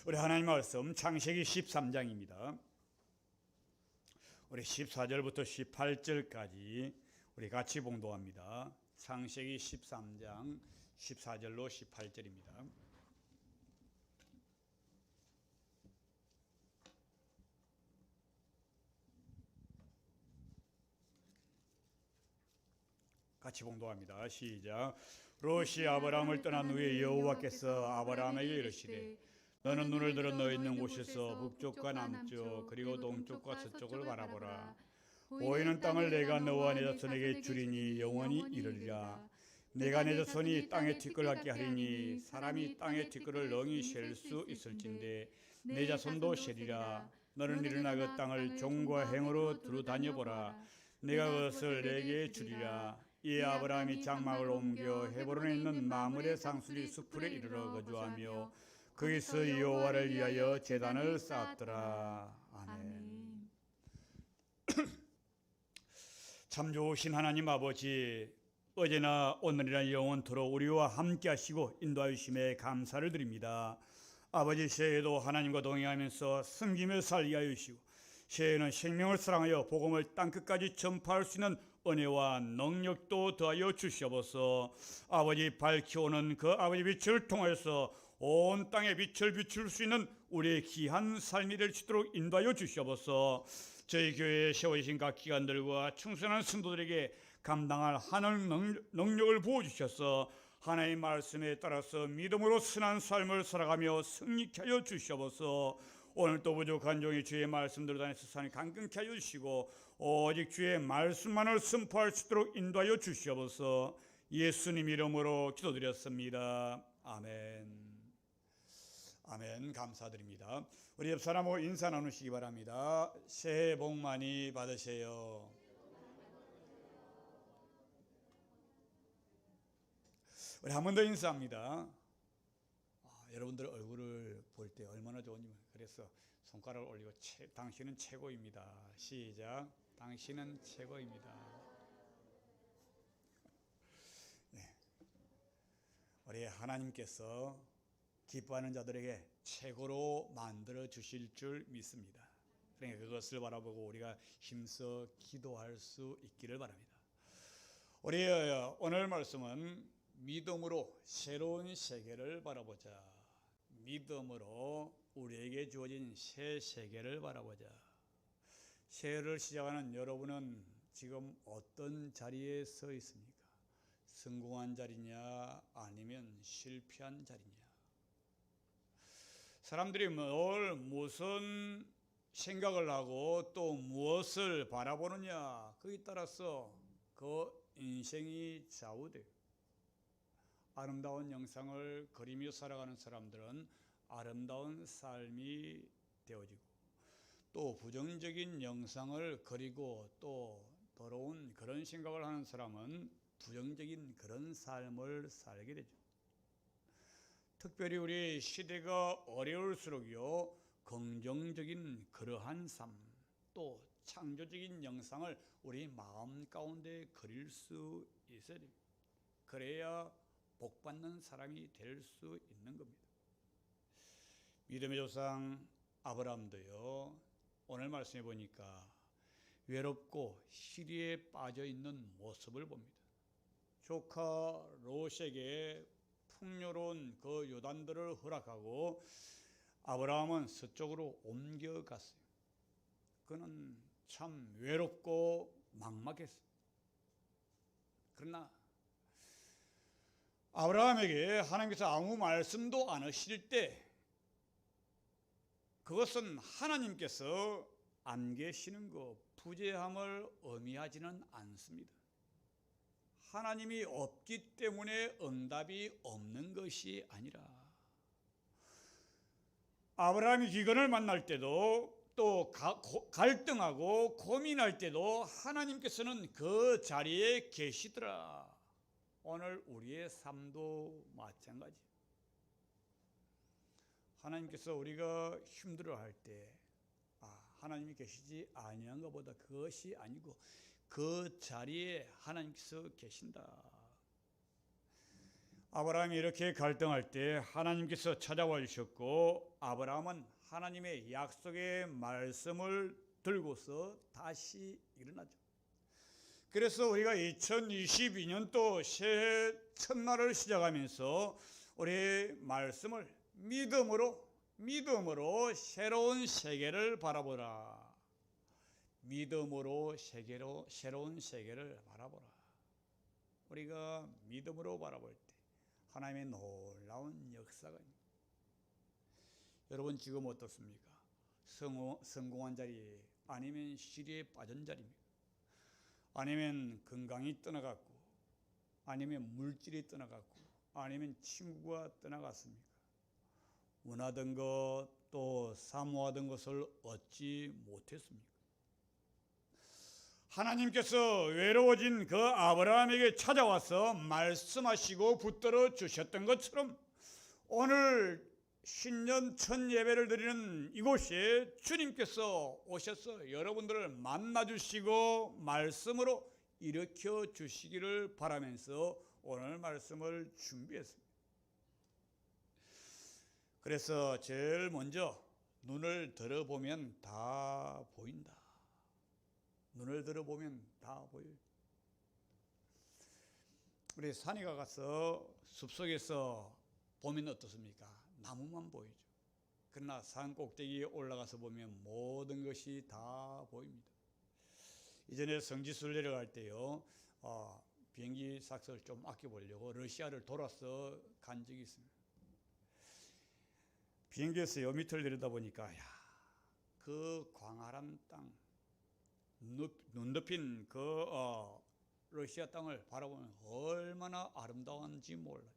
우리 하나님 말씀 창세기 13장입니다. 우리 14절부터 18절까지 우리 같이 봉독합니다. 창세기 13장 14절로 18절입니다. 같이 봉독합니다. 시작. 롯이 아브라함을 떠난 후에 여호와께서 아브라함에게 이르시되 너는 눈을 들어 너 있는 곳에서 북쪽과 남쪽 그리고 동쪽과 서쪽을 바라보라. 보이는 땅을 내가 너와 내 자손에게 주리니 영원히 이르리라. 내가 내 자손이 땅의 티끌 같게 하리니 사람이 땅의 티끌을 능히 셀 수 있을진데 내 자손도 세리라. 너는 일어나 그 땅을 종과 행으로 두루 다녀보라. 내가 그것을 내게 주리라. 이에 아브라함이 장막을 옮겨 헤브론에 있는 마므레 상수리 숲풀에 이르러 거주하며 거기서 여호와를 위하여 제단을 쌓았더라. 아멘. 참 좋으신 하나님 아버지, 어제나 오늘이나 영원토록 우리와 함께 하시고 인도하여 주심에 감사를 드립니다. 아버지, 새해에도 하나님과 동행하면서 섬기며 살게 하여 주시고 새해에는 생명을 사랑하여 복음을 땅끝까지 전파할 수 있는 은혜와 능력도 더하여 주시옵소서. 아버지, 밝혀오는 그 아버지 빛을 통해서 온 땅에 빛을 비출 수 있는 우리의 귀한 삶이 될 수 있도록 인도하여 주시옵소서. 저희 교회에 세워주신 각 기관들과 충성한 성도들에게 감당할 하늘 능력을 부어주셔서 하나님의 말씀에 따라서 믿음으로 선한 삶을 살아가며 승리케 하여 주시옵소서. 오늘도 부족한 종이 주의 말씀대로 다니서 산이 강건케 하여 주시고 오직 주의 말씀만을 선포할 수 있도록 인도하여 주시옵소서. 예수님 이름으로 기도드렸습니다. 아멘. 아멘. 감사드립니다. 우리 옆 사람하고 인사 나누시기 바랍니다. 새해 복 많이 받으세요. 우리 한 번 더 인사합니다. 여러분들 얼굴을 볼 때 얼마나 좋은지. 그래서 손가락을 올리고 당신은 최고입니다. 시작. 당신은 최고입니다. 네. 우리 하나님께서 기뻐하는 자들에게 최고로 만들어 주실 줄 믿습니다. 그러니까 그것을 바라보고 우리가 힘써 기도할 수 있기를 바랍니다. 우리 오늘 말씀은 믿음으로 새로운 세계를 바라보자. 믿음으로 우리에게 주어진 새 세계를 바라보자. 새해를 시작하는 여러분은 지금 어떤 자리에 서 있습니까? 성공한 자리냐 아니면 실패한 자리냐? 사람들이 뭘 무슨 생각을 하고 또 무엇을 바라보느냐, 거기에 따라서 그 인생이 좌우돼요. 아름다운 영상을 그리며 살아가는 사람들은 아름다운 삶이 되어지고, 또 부정적인 영상을 그리고 또 더러운 그런 생각을 하는 사람은 부정적인 그런 삶을 살게 되죠. 특별히 우리 시대가 어려울수록요, 긍정적인 그러한 삶, 또 창조적인 영상을 우리 마음 가운데 그릴 수 있어야 됩니다. 그래야 복받는 사람이 될 수 있는 겁니다. 믿음의 조상 아브라함도요, 오늘 말씀해 보니까 외롭고 시리에 빠져 있는 모습을 봅니다. 조카 롯에게 풍요로운 그 요단들을 허락하고 아브라함은 서쪽으로 옮겨갔어요. 그는 참 외롭고 막막했어요. 그러나 아브라함에게 하나님께서 아무 말씀도 안 하실 때 그것은 하나님께서 안 계시는 것, 부재함을 의미하지는 않습니다. 하나님이 없기 때문에 응답이 없는 것이 아니라, 아브라함이 기근을 만날 때도 또 갈등하고 고민할 때도 하나님께서는 그 자리에 계시더라. 오늘 우리의 삶도 마찬가지. 하나님께서 우리가 힘들어할 때 하나님이 계시지 아니한 것보다 그것이 아니고 그 자리에 하나님께서 계신다. 아브라함이 이렇게 갈등할 때 하나님께서 찾아와 주셨고, 아브라함은 하나님의 약속의 말씀을 들고서 다시 일어나죠. 그래서 우리가 2022년도 새해 첫날을 시작하면서 우리 말씀을 믿음으로 새로운 세계를 바라보라. 믿음으로 새로운 세계를 바라보라. 우리가 믿음으로 바라볼 때 하나님의 놀라운 역사가 있습니다. 여러분 지금 어떻습니까? 성공한 자리, 아니면 시리에 빠진 자리입니까? 아니면 건강이 떠나갔고, 아니면 물질이 떠나갔고, 아니면 친구가 떠나갔습니까? 원하던 것, 또 사모하던 것을 얻지 못했습니까? 하나님께서 외로워진 그 아브라함에게 찾아와서 말씀하시고 붙들어 주셨던 것처럼, 오늘 신년 첫 예배를 드리는 이곳에 주님께서 오셔서 여러분들을 만나주시고 말씀으로 일으켜 주시기를 바라면서 오늘 말씀을 준비했습니다. 그래서 제일 먼저 눈을 들어보면 다 보인다. 눈을 들어보면 다 보여요. 우리 산에 가서 숲속에서 보면 어떻습니까? 나무만 보이죠. 그러나 산 꼭대기에 올라가서 보면 모든 것이 다 보입니다. 이전에 성지순 내려갈 때요, 비행기 삭스를 좀 아껴보려고 러시아를 돌아서 간 적이 있습니다. 비행기에서 요 밑을 내려다보니까 그 광활한 땅, 눈 덮인 그 러시아 땅을 바라보면 얼마나 아름다운지 몰라요.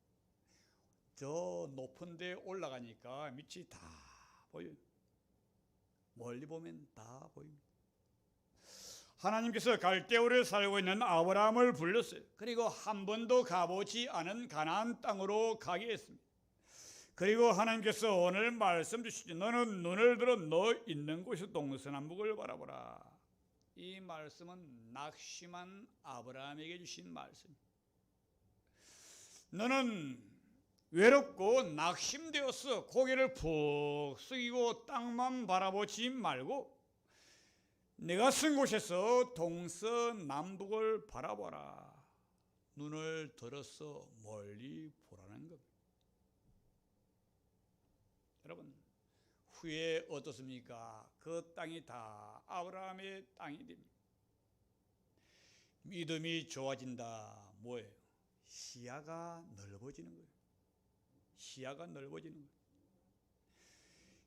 저 높은 데 올라가니까 밑이 다 보여요. 멀리 보면 다 보입니다. 하나님께서 갈대우르에 살고 있는 아브라함을 불렀어요. 그리고 한 번도 가보지 않은 가나안 땅으로 가게 했습니다. 그리고 하나님께서 오늘 말씀 주시죠. 너는 눈을 들어 너 있는 곳에서 동서남북을 바라보라. 이 말씀은 낙심한 아브라함에게 주신 말씀입니다. 너는 외롭고 낙심되어서 고개를 푹 숙이고 땅만 바라보지 말고 내가 쓴 곳에서 동서남북을 바라보라. 눈을 들어서 멀리 보라는 겁니다. 여러분, 후에 어떻습니까? 그 땅이 다 아브라함의 땅이 됩니다. 믿음이 좋아진다. 뭐예요? 시야가 넓어지는 거예요. 시야가 넓어지는 거예요.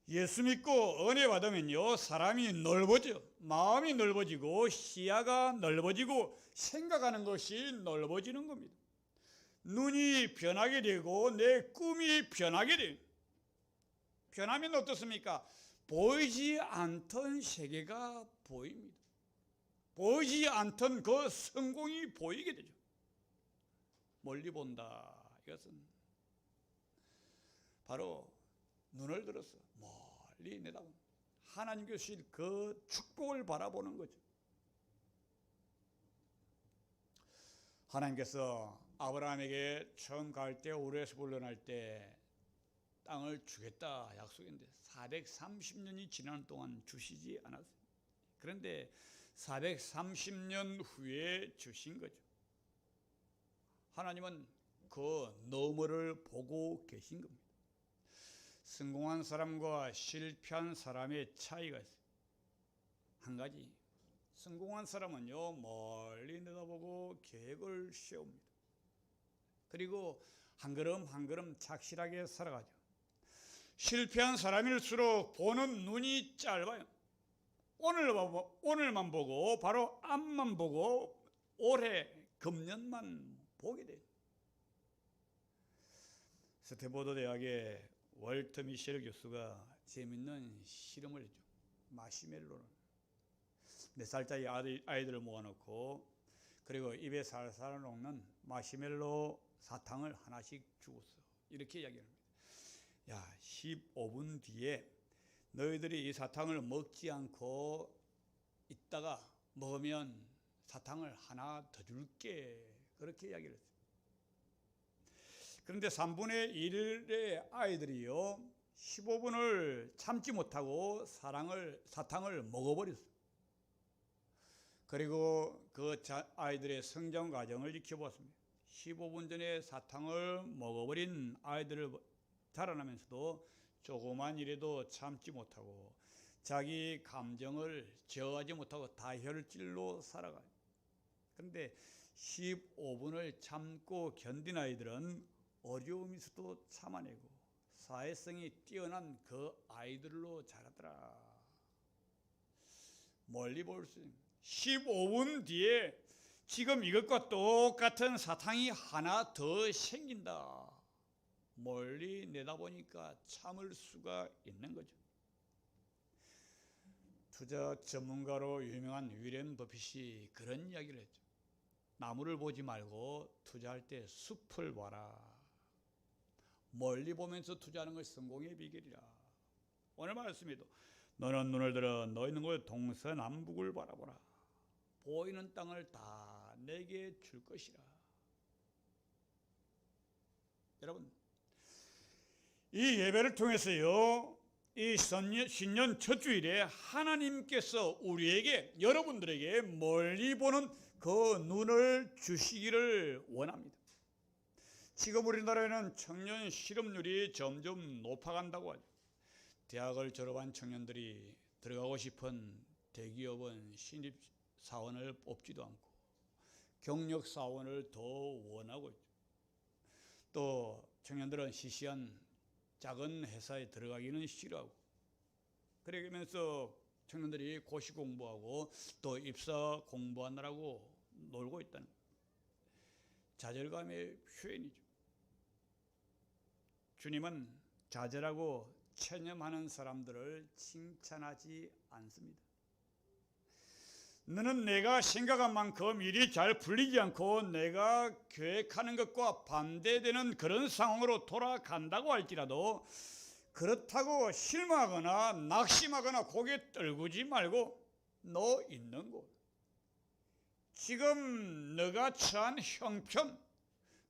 예수 믿고 은혜 받으면요, 사람이 넓어져. 마음이 넓어지고 시야가 넓어지고 생각하는 것이 넓어지는 겁니다. 눈이 변하게 되고 내 꿈이 변하게 돼요. 변하면 어떻습니까? 보이지 않던 세계가 보입니다. 보이지 않던 그 성공이 보이게 되죠. 멀리 본다. 이것은 바로 눈을 들어서 멀리 내다보는 하나님께서 주신 그 축복을 바라보는 거죠. 하나님께서 아브라함에게 처음 갈 때 우르에서 물러날 때 땅을 주겠다 약속했는데 430년이 지나는 동안 주시지 않았어요. 그런데 430년 후에 주신 거죠. 하나님은 그 너머를 보고 계신 겁니다. 성공한 사람과 실패한 사람의 차이가 있어요. 한 가지, 성공한 사람은요, 멀리 내다보고 계획을 세웁니다. 그리고 한 걸음 한 걸음 착실하게 살아가죠. 실패한 사람일수록 보는 눈이 짧아요. 오늘만 보고 바로 앞만 보고 올해 금년만 보게 돼요. 스탠포드 대학의 월터 미셸 교수가 재밌는 실험을 했죠. 마시멜로를 4살짜리 아이들을 모아놓고 그리고 입에 살살 녹는 마시멜로 사탕을 하나씩 주었어. 이렇게 이야기합니다. 15분 뒤에 너희들이 이 사탕을 먹지 않고 있다가 먹으면 사탕을 하나 더 줄게. 그렇게 이야기를 했어요. 그런데 3분의 1의 아이들이요 15분을 참지 못하고 사탕을 먹어버렸어요. 그리고 그 아이들의 성장 과정을 지켜보았습니다. 15분 전에 사탕을 먹어버린 아이들을 자라나면서도 조그만 일에도 참지 못하고 자기 감정을 제어하지 못하고 다혈질로 살아가요. 그런데 15분을 참고 견딘 아이들은 어려움이 있어도 참아내고 사회성이 뛰어난 그 아이들로 자라더라. 멀리 볼 수 있는 15분 뒤에 지금 이것과 똑같은 사탕이 하나 더 생긴다. 멀리 내다보니까 참을 수가 있는 거죠. 투자 전문가로 유명한 위렌 버핏이 그런 이야기를 했죠. 나무를 보지 말고 투자할 때 숲을 봐라. 멀리 보면서 투자하는 것이 성공의 비결이라. 오늘 말씀에도 너는 눈을 들어 너 있는 곳 동서남북을 바라보라. 보이는 땅을 다 내게 줄 것이라. 여러분, 이 예배를 통해서요, 이 신년 첫 주일에 하나님께서 우리에게, 여러분들에게 멀리 보는 그 눈을 주시기를 원합니다. 지금 우리나라에는 청년 실업률이 점점 높아간다고 하죠. 대학을 졸업한 청년들이 들어가고 싶은 대기업은 신입사원을 뽑지도 않고 경력사원을 더 원하고 있죠. 또 청년들은 시시한 작은 회사에 들어가기는 싫어하고, 그러면서 청년들이 고시 공부하고 또 입사 공부하느라고 놀고 있다는 좌절감의 표현이죠. 주님은 좌절하고 체념하는 사람들을 칭찬하지 않습니다. 너는 내가 생각한 만큼 일이 잘 풀리지 않고 내가 계획하는 것과 반대되는 그런 상황으로 돌아간다고 할지라도 그렇다고 실망하거나 낙심하거나 고개 떨구지 말고 너 있는 곳, 지금 너가 처한 형편,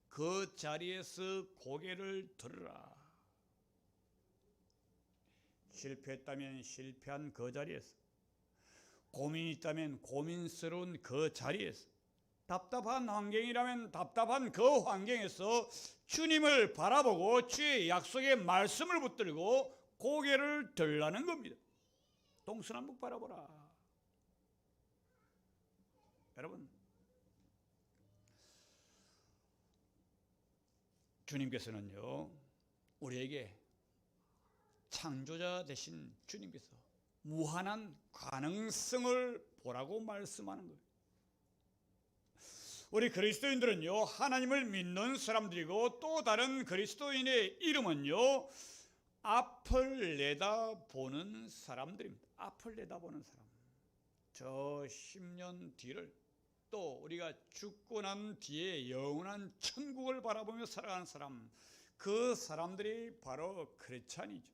그 자리에서 고개를 들어라. 실패했다면 실패한 그 자리에서, 고민이 있다면 고민스러운 그 자리에서, 답답한 환경이라면 답답한 그 환경에서 주님을 바라보고 주의 약속의 말씀을 붙들고 고개를 들라는 겁니다. 동서남북 바라보라. 여러분, 주님께서는요, 우리에게 창조자 되신 주님께서 무한한 가능성을 보라고 말씀하는 거예요. 우리 그리스도인들은요, 하나님을 믿는 사람들이고 또 다른 그리스도인의 이름은요, 앞을 내다보는 사람들입니다. 앞을 내다보는 사람. 저 10년 뒤를, 또 우리가 죽고 난 뒤에 영원한 천국을 바라보며 살아가는 사람, 그 사람들이 바로 크리스찬이죠.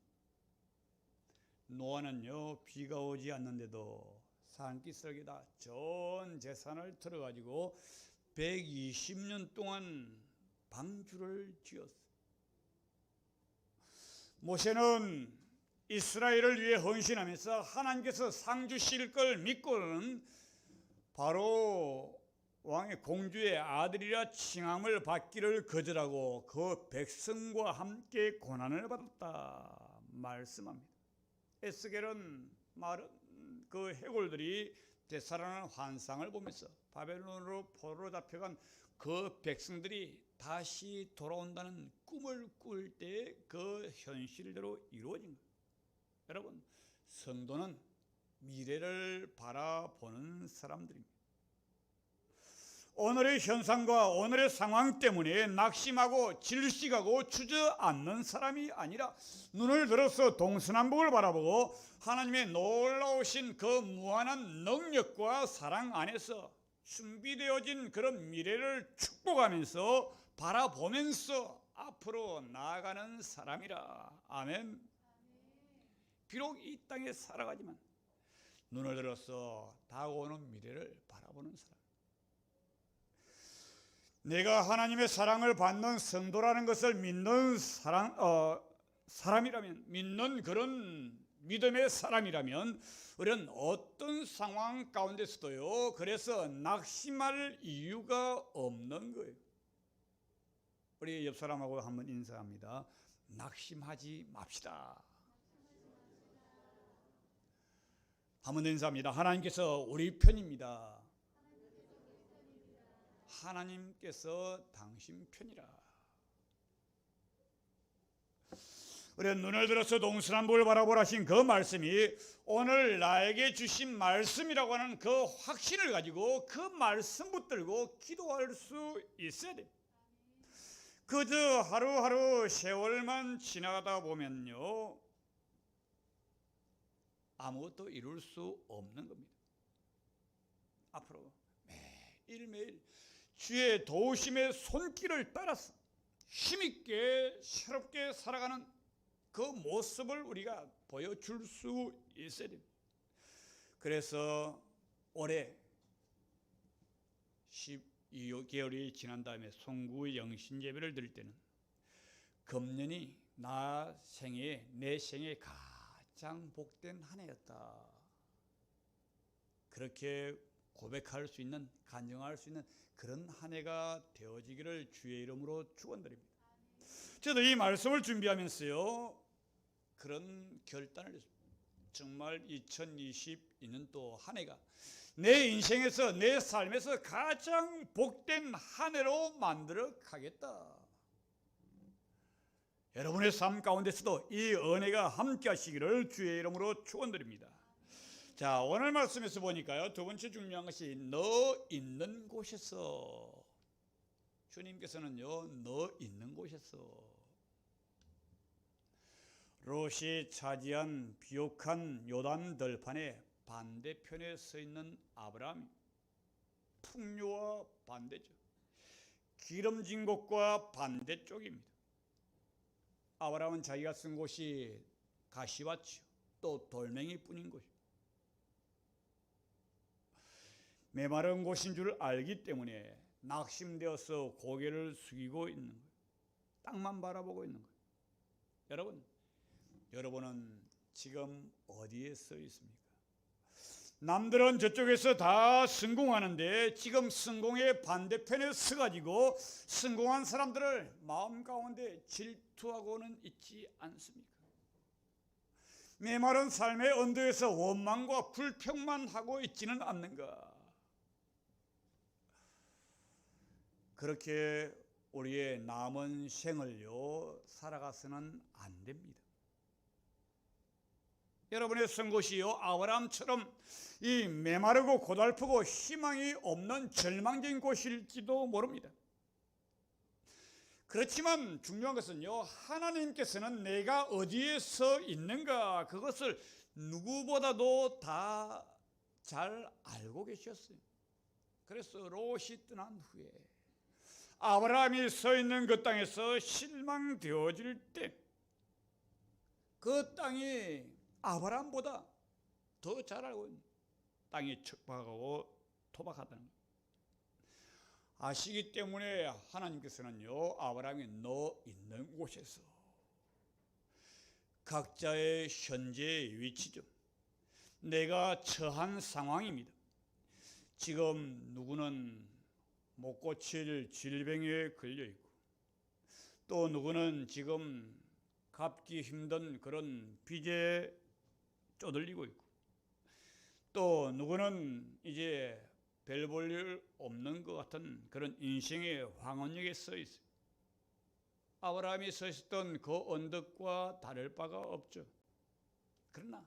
노아는요, 비가 오지 않는데도 산기슭에다 전 재산을 들어가지고 120년 동안 방주를 지었어요. 모세는 이스라엘을 위해 헌신하면서 하나님께서 상 주실 걸 믿고는 바로 왕의 공주의 아들이라 칭함을 받기를 거절하고 그 백성과 함께 고난을 받았다 말씀합니다. 에스겔은 말은 그 해골들이 되살아나는 환상을 보면서 바벨론으로 포로로 잡혀간 그 백성들이 다시 돌아온다는 꿈을 꿀 때 그 현실대로 이루어진 거예요. 여러분, 성도는 미래를 바라보는 사람들입니다. 오늘의 현상과 오늘의 상황 때문에 낙심하고 질식하고 주저앉는 사람이 아니라 눈을 들어서 동서남북을 바라보고 하나님의 놀라우신 그 무한한 능력과 사랑 안에서 준비되어진 그런 미래를 축복하면서 바라보면서 앞으로 나아가는 사람이라. 아멘. 비록 이 땅에 살아가지만 눈을 들어서 다가오는 미래를 바라보는 사람. 내가 하나님의 사랑을 받는 성도라는 것을 믿는 사람이라면, 믿는 그런 믿음의 사람이라면 우리는 어떤 상황 가운데서도요, 그래서 낙심할 이유가 없는 거예요. 우리 옆 사람하고 한번 인사합니다. 낙심하지 맙시다. 한번 인사합니다. 하나님께서 우리 편입니다. 하나님께서 당신 편이라. 우리는 눈을 들어서 동서남북을 바라보라 하신 그 말씀이 오늘 나에게 주신 말씀이라고 하는 그 확신을 가지고 그 말씀 붙들고 기도할 수 있어야 돼. 그저 하루하루 세월만 지나가다 보면요, 아무것도 이룰 수 없는 겁니다. 앞으로 매일매일 주의 도우심의 손길을 따라서 힘있게 새롭게 살아가는 그 모습을 우리가 보여줄 수 있어야 됩니다. 그래서 올해 12개월이 지난 다음에 송구 영신예배를 드릴 때는 금년이 내 생에 가장 복된 한 해였다, 그렇게 고백할 수 있는, 간증할 수 있는 그런 한 해가 되어지기를 주의 이름으로 축원드립니다. 저도 이 말씀을 준비하면서요, 그런 결단을 했습니다. 정말 2022년도 한 해가 내 인생에서, 내 삶에서 가장 복된 한 해로 만들어 가겠다. 여러분의 삶 가운데서도 이 은혜가 함께 하시기를 주의 이름으로 축원드립니다. 자, 오늘 말씀에서 보니까요, 두 번째 중요한 것이 너 있는 곳에서. 주님께서는요, 너 있는 곳에서. 롯이 차지한 비옥한 요단 들판의 반대편에 서 있는 아브라함이 풍요와 반대죠. 기름진 곳과 반대쪽입니다. 아브라함은 자기가 쓴 곳이 가시밭이요, 또 돌멩이 뿐인 곳이요, 메마른 곳인 줄 알기 때문에 낙심되어서 고개를 숙이고 있는 거예요. 땅만 바라보고 있는 거예요. 여러분은 지금 어디에 서 있습니까? 남들은 저쪽에서 다 성공하는데 지금 성공의 반대편에 서가지고 성공한 사람들을 마음 가운데 질투하고는 있지 않습니까? 메마른 삶의 언덕에서 원망과 불평만 하고 있지는 않는가? 그렇게 우리의 남은 생을요, 살아가서는 안 됩니다. 여러분의 선 곳이요, 아브라함처럼 이 메마르고 고달프고 희망이 없는 절망적인 곳일지도 모릅니다. 그렇지만 중요한 것은요, 하나님께서는 내가 어디에 서 있는가, 그것을 누구보다도 다 잘 알고 계셨어요. 그래서 롯이 떠난 후에 아브라함이 서 있는 그 땅에서 실망되어질 때 그 땅이 아브라함보다 더 잘 알고 있는, 땅이 척박하고 토박하다는 것 아시기 때문에 하나님께서는요, 아브라함이 너 있는 곳에서, 각자의 현재 위치죠, 내가 처한 상황입니다. 지금 누구는 못 고칠 질병에 걸려있고, 또 누구는 지금 갚기 힘든 그런 빚에 쪼들리고 있고, 또 누구는 이제 별 볼 일 없는 것 같은 그런 인생의 황혼역에 서 있어요. 아브라함이 서 있었던 그 언덕과 다를 바가 없죠. 그러나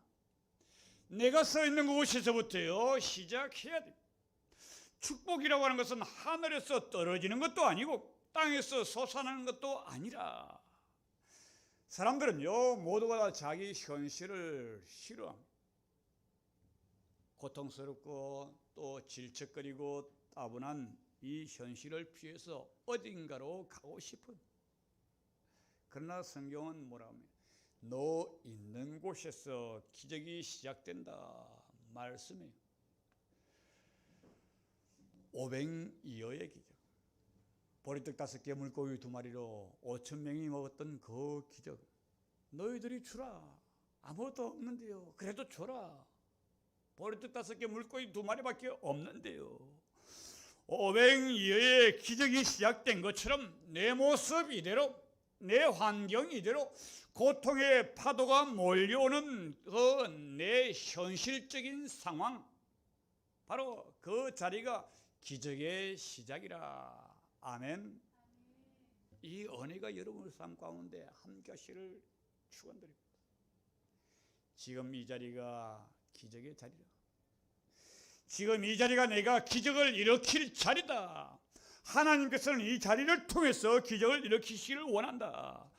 내가 서 있는 곳에서부터요, 시작해야 돼요. 축복이라고 하는 것은 하늘에서 떨어지는 것도 아니고 땅에서 솟아나는 것도 아니라, 사람들은요, 모두가 다 자기 현실을 싫어합니다. 고통스럽고 또 질척거리고 따분한 이 현실을 피해서 어딘가로 가고 싶어요. 그러나 성경은 뭐라고 합니까? 너 있는 곳에서 기적이 시작된다 말씀이에요. 오병이어의 기적. 보리떡 5개 물고기 2마리로 5,000명이 먹었던 그 기적. 너희들이 주라. 아무것도 없는데요. 그래도 줘라. 보리떡 5개 물고기 2마리밖에 없는데요. 500여의 기적이 시작된 것처럼 내 모습 이대로, 내 환경 이대로 고통의 파도가 몰려오는 그 내 현실적인 상황, 바로 그 자리가 기적의 시작이라. 아멘. 이 은혜가 여러분의 삶 가운데 함께 하시기를 축원드립니다. 지금 이 자리가 기적의 자리라. 지금 이 자리가 내가 기적을 일으킬 자리다. 하나님께서는 이 자리를 통해서 기적을 일으키시기를 원한다.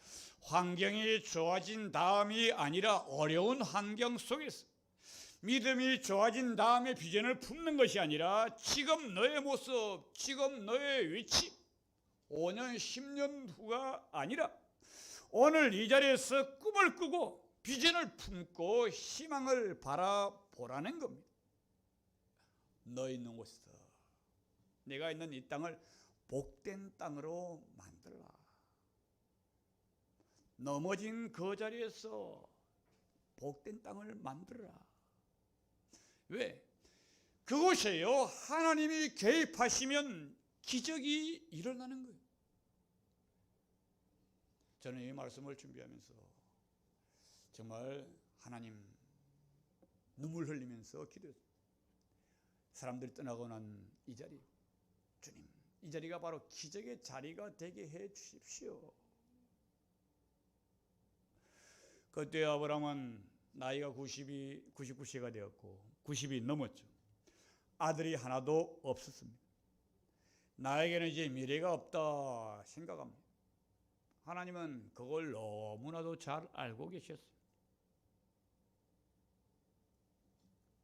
환경이 좋아진 다음이 아니라 어려운 환경 속에서 믿음이 좋아진 다음에 비전을 품는 것이 아니라 지금 너의 모습, 지금 너의 위치, 5년, 10년 후가 아니라 오늘 이 자리에서 꿈을 꾸고 비전을 품고 희망을 바라보라는 겁니다. 너 있는 곳에서, 내가 있는 이 땅을 복된 땅으로 만들라. 넘어진 그 자리에서 복된 땅을 만들어라. 왜? 그곳에요, 하나님이 개입하시면 기적이 일어나는 거예요. 저는 이 말씀을 준비하면서 정말 하나님 눈물 흘리면서 기도했어요. 사람들이 떠나고 난 이 자리, 주님, 이 자리가 바로 기적의 자리가 되게 해 주십시오. 그때 아브라함은 나이가 99세가 되었고 90이 넘었죠. 아들이 하나도 없었습니다. 나에게는 이제 미래가 없다 생각합니다. 하나님은 그걸 너무나도 잘 알고 계셨어요.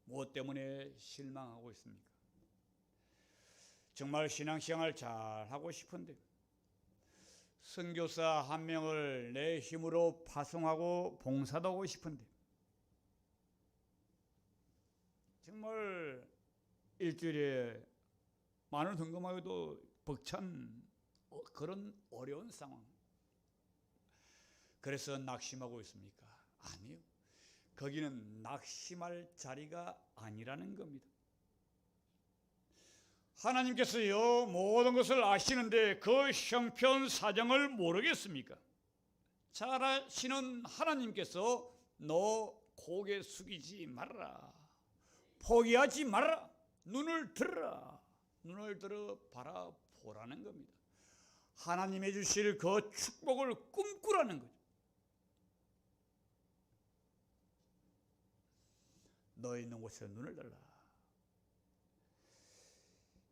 무엇 때문에 실망하고 있습니까? 정말 신앙생활 잘 하고 싶은데 선교사 한 명을 내 힘으로 파송하고 봉사도 하고 싶은데 정말 일주일에 만원 헌금하기도 벅찬 그런 어려운 상황. 그래서 낙심하고 있습니까? 아니요. 거기는 낙심할 자리가 아니라는 겁니다. 하나님께서요, 모든 것을 아시는데 그 형편 사정을 모르겠습니까? 잘 아시는 하나님께서 너 고개 숙이지 말아라. 포기하지 말아라. 눈을 들어라. 눈을 들어 바라보라는 겁니다. 하나님이 주실 그 축복을 꿈꾸라는 거죠. 너 있는 곳에 눈을 들라.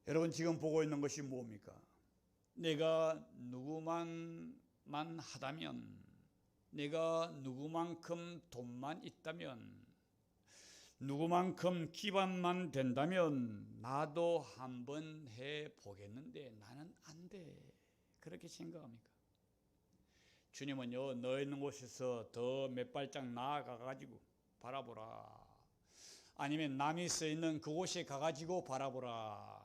여러분 지금 보고 있는 것이 뭡니까? 내가 누구만 하다면, 내가 누구만큼 돈만 있다면, 누구만큼 기반만 된다면 나도 한번 해보겠는데 나는 안 돼. 그렇게 생각합니까? 주님은요, 너 있는 곳에서 더 몇 발짝 나아가가지고 바라보라. 아니면 남이 서 있는 그곳에 가가지고 바라보라.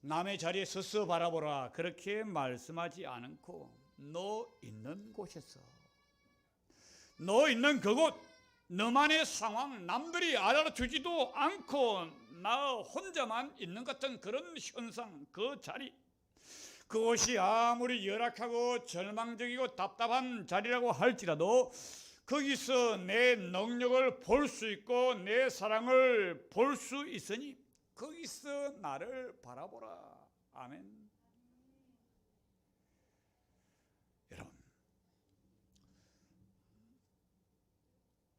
남의 자리에 서서 바라보라. 그렇게 말씀하지 않고 너 있는 곳에서, 너 있는 그곳, 너만의 상황, 남들이 알아주지도 않고 나 혼자만 있는 것 같은 그런 현상, 그 자리, 그것이 아무리 열악하고 절망적이고 답답한 자리라고 할지라도 거기서 내 능력을 볼 수 있고 내 사랑을 볼 수 있으니 거기서 나를 바라보라. 아멘. 여러분,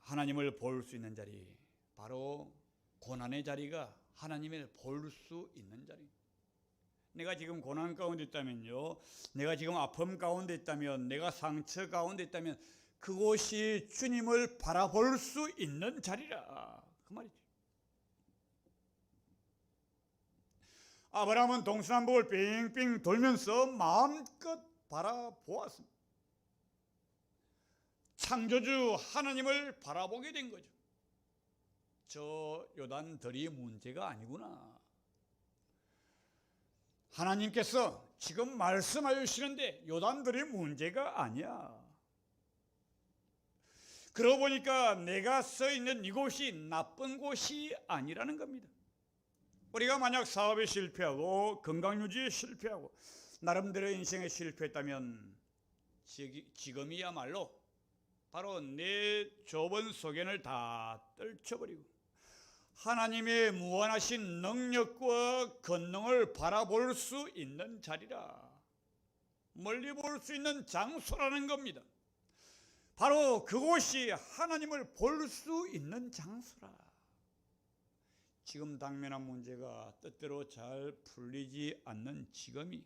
하나님을 볼 수 있는 자리, 바로 고난의 자리가 하나님을 볼 수 있는 자리. 내가 지금 고난 가운데 있다면요, 내가 지금 아픔 가운데 있다면, 내가 상처 가운데 있다면 그곳이 주님을 바라볼 수 있는 자리라, 그 말이죠. 아브라함은 동서남북을 빙빙 돌면서 마음껏 바라보았습니다. 창조주 하나님을 바라보게 된 거죠. 저 요단들이 문제가 아니구나. 하나님께서 지금 말씀하여 주시는데 요단들이 문제가 아니야. 그러고 보니까 내가 서 있는 이곳이 나쁜 곳이 아니라는 겁니다. 우리가 만약 사업에 실패하고 건강유지에 실패하고 나름대로 인생에 실패했다면 지금이야말로 바로 내 좁은 소견을 다 떨쳐버리고 하나님의 무한하신 능력과 권능을 바라볼 수 있는 자리라, 멀리 볼 수 있는 장소라는 겁니다. 바로 그곳이 하나님을 볼 수 있는 장소라. 지금 당면한 문제가 뜻대로 잘 풀리지 않는 지금이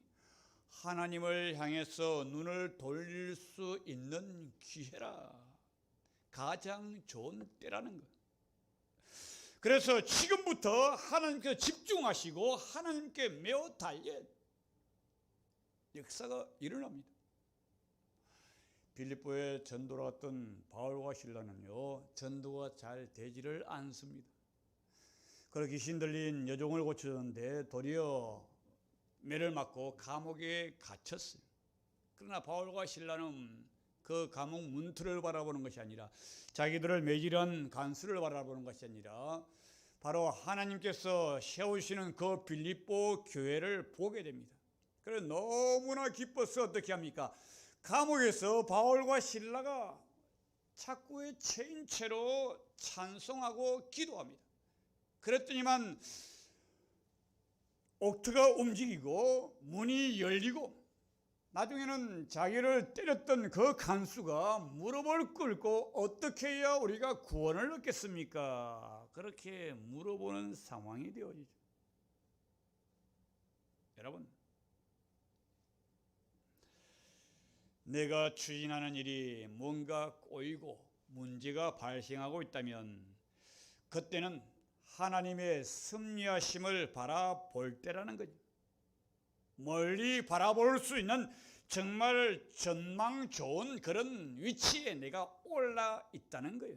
하나님을 향해서 눈을 돌릴 수 있는 기회라, 가장 좋은 때라는 것. 그래서 지금부터 하나님께 집중하시고 하나님께 매어 달려 역사가 일어납니다. 빌립보에 전도로 갔던 바울과 실라는요, 전도가 잘 되지를 않습니다. 그리고 귀신 들린 여종을 고쳐줬는데 도리어 매를 맞고 감옥에 갇혔어요. 그러나 바울과 실라는 그 감옥 문틀을 바라보는 것이 아니라 자기들을 매질한 간수를 바라보는 것이 아니라 바로 하나님께서 세우시는 그 빌립보 교회를 보게 됩니다. 그래서 너무나 기뻐서 어떻게 합니까? 감옥에서 바울과 실라가 착고에 채인 채로 찬송하고 기도합니다. 그랬더니만 옥토가 움직이고 문이 열리고 나중에는 자기를 때렸던 그 간수가 무릎을 꿇고 어떻게 해야 우리가 구원을 얻겠습니까? 그렇게 물어보는 상황이 되어지죠. 여러분, 내가 추진하는 일이 뭔가 꼬이고 문제가 발생하고 있다면 그때는 하나님의 섭리하심을 바라볼 때라는 거죠. 멀리 바라볼 수 있는 정말 전망 좋은 그런 위치에 내가 올라 있다는 거예요.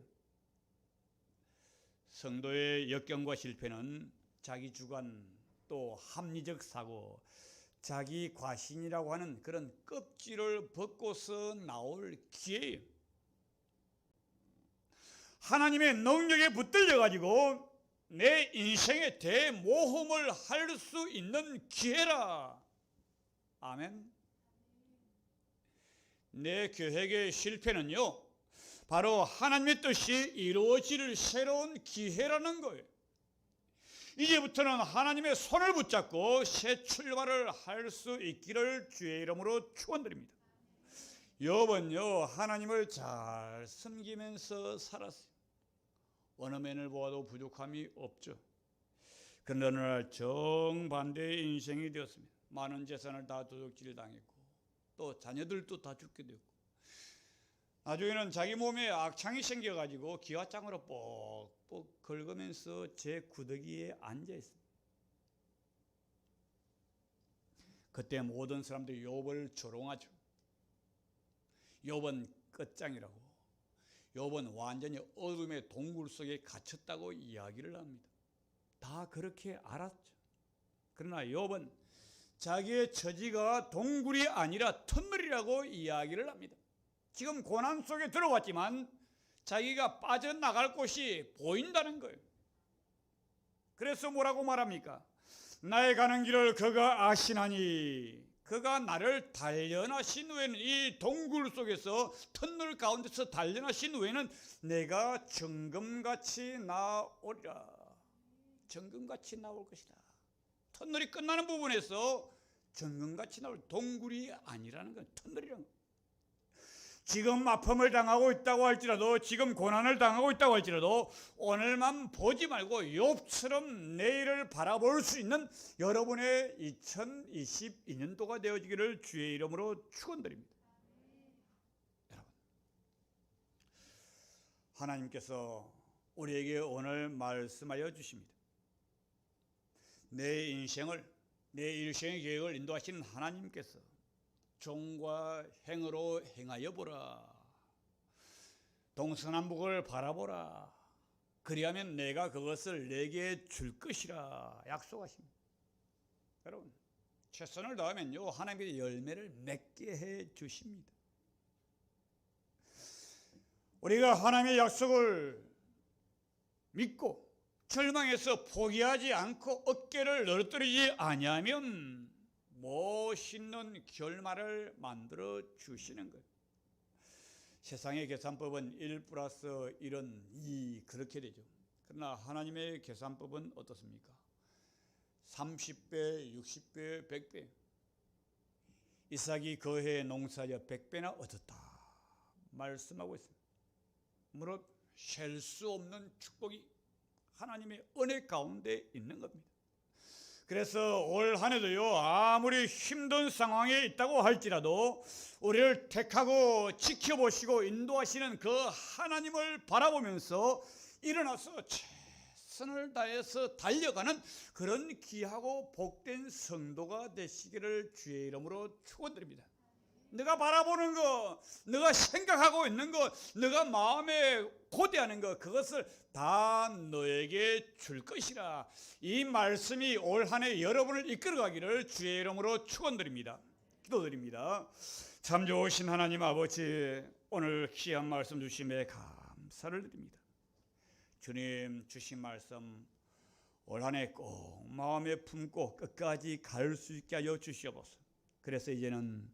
성도의 역경과 실패는 자기 주관, 또 합리적 사고, 자기 과신이라고 하는 그런 껍질을 벗고서 나올 기회예요. 하나님의 능력에 붙들려 가지고 내 인생의 대모험을 할 수 있는 기회라. 아멘. 내 계획의 실패는요, 바로 하나님의 뜻이 이루어질 새로운 기회라는 거예요. 이제부터는 하나님의 손을 붙잡고 새 출발을 할 수 있기를 주의 이름으로 축원드립니다. 욥은요, 하나님을 잘 섬기면서 살았어요. 어느 면을 보아도 부족함이 없죠. 그러나 어느 날 정반대의 인생이 되었습니다. 많은 재산을 다 도둑질 당했고 또 자녀들도 다 죽게 됐고 나중에는 자기 몸에 악창이 생겨가지고 기와장으로 뻑뻑 긁으면서 제 구더기에 앉아있습니다. 그때 모든 사람들이 욥을 조롱하죠. 욥은 끝장이라고, 욥은 완전히 어둠의 동굴 속에 갇혔다고 이야기를 합니다. 다 그렇게 알았죠. 그러나 욥은 자기의 처지가 동굴이 아니라 터널이라고 이야기를 합니다. 지금 고난 속에 들어왔지만 자기가 빠져나갈 곳이 보인다는 거예요. 그래서 뭐라고 말합니까? 나의 가는 길을 그가 아시나니 그가 나를 단련하신 후에는, 이 동굴 속에서 터널 가운데서 단련하신 후에는 내가 정금같이 나오리라. 정금같이 나올 것이다. 터널이 끝나는 부분에서 정금같이 나올, 동굴이 아니라는 건 터널이라는 거. 지금 아픔을 당하고 있다고 할지라도, 지금 고난을 당하고 있다고 할지라도 오늘만 보지 말고 욥처럼 내일을 바라볼 수 있는 여러분의 2022년도가 되어지기를 주의 이름으로 축원드립니다. 여러분, 하나님께서 우리에게 오늘 말씀하여 주십니다. 내 인생을, 내 일생의 계획을 인도하시는 하나님께서 종과 행으로 행하여 보라. 동서남북을 바라보라. 그리하면 내가 그것을 내게 줄 것이라 약속하십니다. 여러분, 최선을 다하면요 하나님께서 열매를 맺게 해 주십니다. 우리가 하나님의 약속을 믿고 절망해서 포기하지 않고 어깨를 늘어뜨리지 아니하면 멋있는 결말을 만들어 주시는 거예요. 세상의 계산법은 1 플러스 1은 2 그렇게 되죠. 그러나 하나님의 계산법은 어떻습니까? 30배, 60배, 100배. 이삭이 그 해에 농사지어 100배나 얻었다 말씀하고 있습니다. 무릇 셀 수 없는 축복이 하나님의 은혜 가운데 있는 겁니다. 그래서 올 한 해도요 아무리 힘든 상황에 있다고 할지라도 우리를 택하고 지켜보시고 인도하시는 그 하나님을 바라보면서 일어나서 최선을 다해서 달려가는 그런 귀하고 복된 성도가 되시기를 주의 이름으로 축원드립니다. 내가 바라보는 것, 내가 생각하고 있는 것, 내가 마음에 고대하는 것, 그것을 다 너에게 줄 것이라. 이 말씀이 올 한 해 여러분을 이끌어가기를 주의 이름으로 축원드립니다. 기도드립니다. 참 좋으신 하나님 아버지, 오늘 귀한 말씀 주심에 감사를 드립니다. 주님 주신 말씀 올 한 해 꼭 마음에 품고 끝까지 갈 수 있게 하여 주시옵소서. 그래서 이제는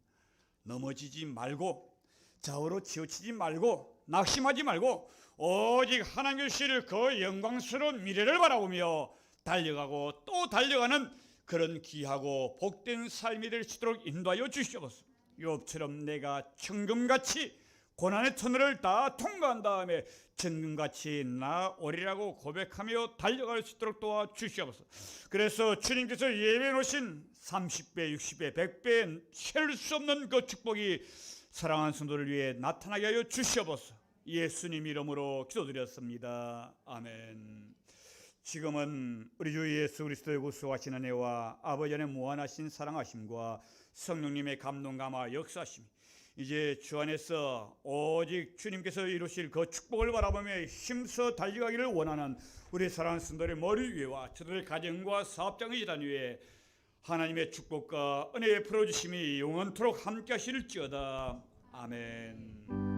넘어지지 말고 좌우로 치우치지 말고 낙심하지 말고 오직 하나님 주실 그 영광스러운 미래를 바라보며 달려가고 또 달려가는 그런 귀하고 복된 삶이 될 수 있도록 인도하여 주시옵소서. 욥처럼 내가 천금같이 고난의 터널을 다 통과한 다음에 천금같이 나오리라고 고백하며 달려갈 수 있도록 도와주시옵소서. 그래서 주님께서 예배해 놓으신 30배, 60배, 100배 셀 수 없는 그 축복이 사랑하는 성도를 위해 나타나게 하여 주시옵소서. 예수님 이름으로 기도드렸습니다. 아멘. 지금은 우리 주 예수 그리스도의 구속하신 은혜와 아버지 안에 무한하신 사랑하심과 성령님의 감동 감화 역사하심, 이제 주 안에서 오직 주님께서 이루실 그 축복을 바라보며 힘써 달려가기를 원하는 우리 사랑하는 성도의 머리 위에와 저들의 가정과 사업장의 재단 위에 하나님의 축복과 은혜의 풀어주심이 영원토록 함께 하실지어다. 아멘.